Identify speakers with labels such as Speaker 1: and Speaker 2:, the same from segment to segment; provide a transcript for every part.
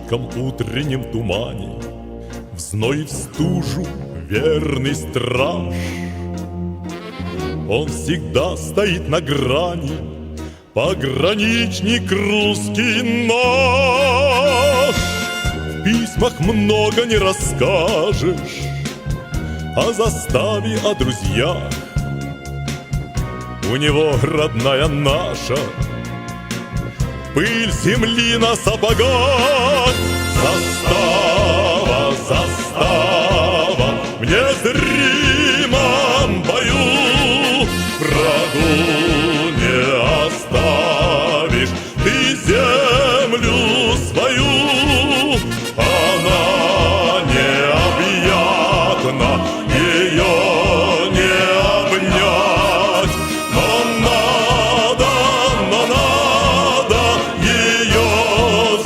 Speaker 1: зыбком утреннем тумане, в зной и в стужу верный страж. Он всегда стоит на грани, пограничник русский наш. В письмах много не расскажешь о заставе, о друзьях. У него родная наша, пыль земли на сапогах. Застава, застава, в незримом бою врагу не оставишь ты землю свою. Она необъятна, ее не обнять, но надо ее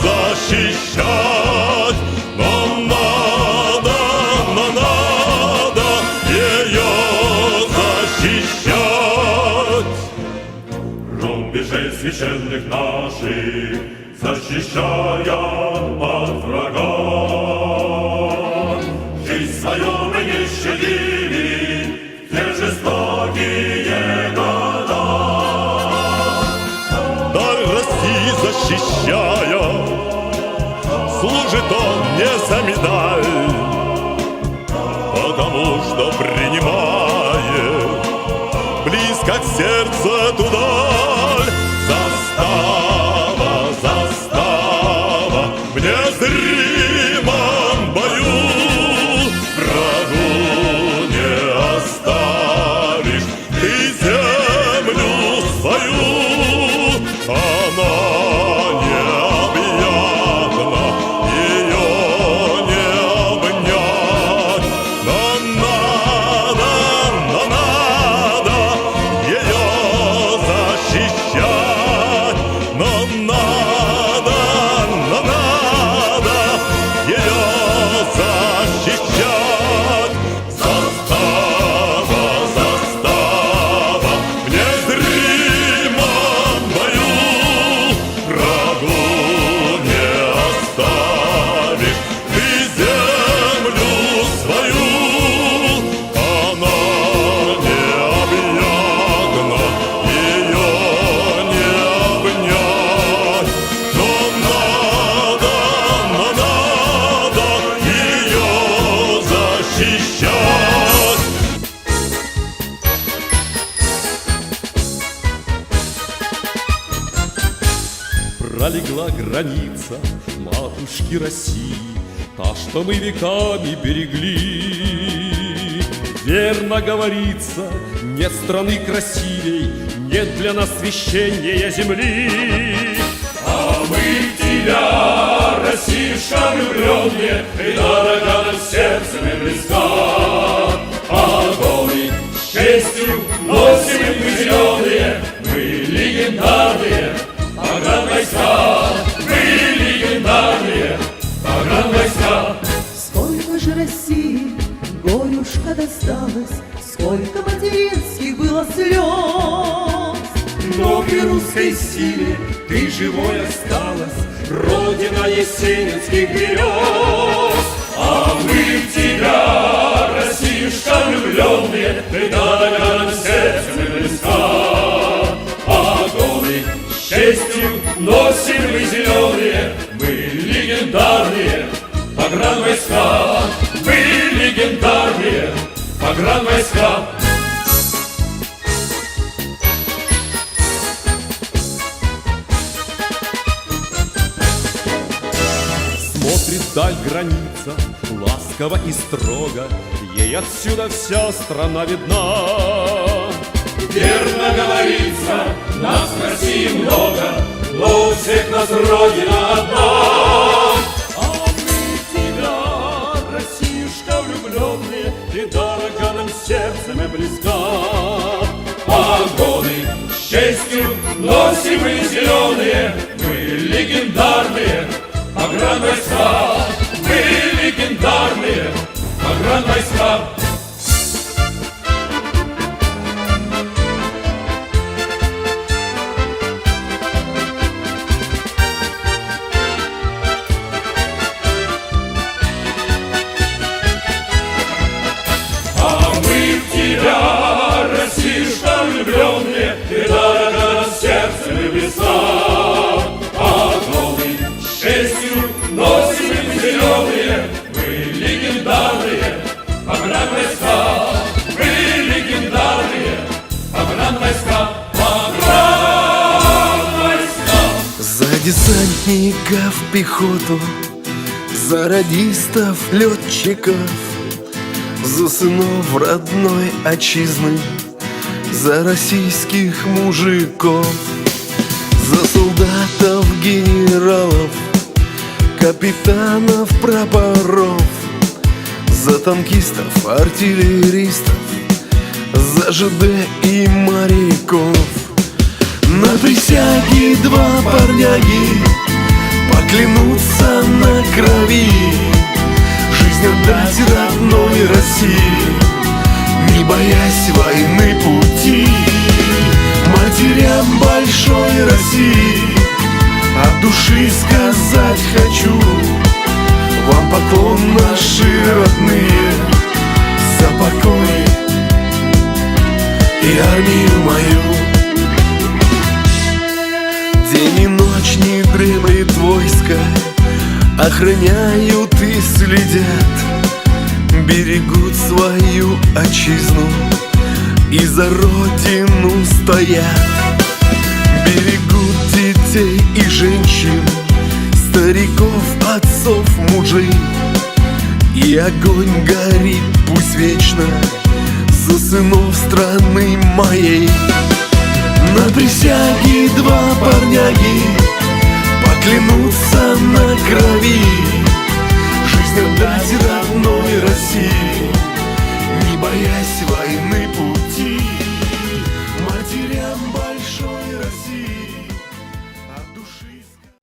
Speaker 1: защищать, но надо ее защищать. Рубежей священных наших защищая от врага, жизнь свою мы не щадили в те жестокие года. Даль России защищая, служит он не за медаль, потому что принимает близко к сердцу эту даль. Застава, застава, в незримом бою врагу не оставишь ты землю свою. Она необъятна, ее не обнять, но надо ее защищать, но надо ее защищать. Застава, застава, в незримом бою врагу не оставишь ты землю свою. Она необъятна, ее не обнять, но надо ее защищать. Пролегла граница матушки России, та, что мы веками берегли. Верно говорится, нет страны красивей, нет для нас священнее земли. А мы в тебя, Россиюшка влюбленные, и дорога нам сердцем и близка. Погоны с честью носим мы зеленые, мы легендарные погранвойска, мы легендарные погранвойска.
Speaker 2: Сколько же России горюшка досталось, сколько материнских было слез.
Speaker 1: Но при русской силе ты живой осталась, родина есенинских берез. А мы в тебя, Россиюшка влюбленные, ты дорога нам сердцем и близка. Погоны с честью носим мы зеленые, мы легендарные погранвойска, мы легендарные погранвойска. Смотрит вдаль граница, ласково и строго, ей отсюда вся страна видна. Верно говорится, нас в России много, но у всех нас Родина одна. А мы в тебя, Россиюшка влюбленные, ты дорога нам сердцем и близка. Погоны с честью носим мы зеленые, мы легендарные погранвойска, мы легендарные погранвойска.
Speaker 3: десантников, пехоту, за радистов, летчиков, за сынов родной отчизны, за российских мужиков, за солдатов, генералов, капитанов, прапоров, за танкистов, артиллеристов, за ЖД и моряков. На присяге два парняги поклянутся на крови жизнь отдать родной России, не боясь войны пути. Матерям большой России от души сказать хочу: вам поклон, наши родные, за покой и армию мою. День и ночь не дремлет войско, охраняют и следят, берегут свою отчизну и за родину стоят. Берегут детей и женщин, стариков, отцов, мужей, и огонь горит пусть вечно за сынов страны моей. На присяге два парняги поклянутся на крови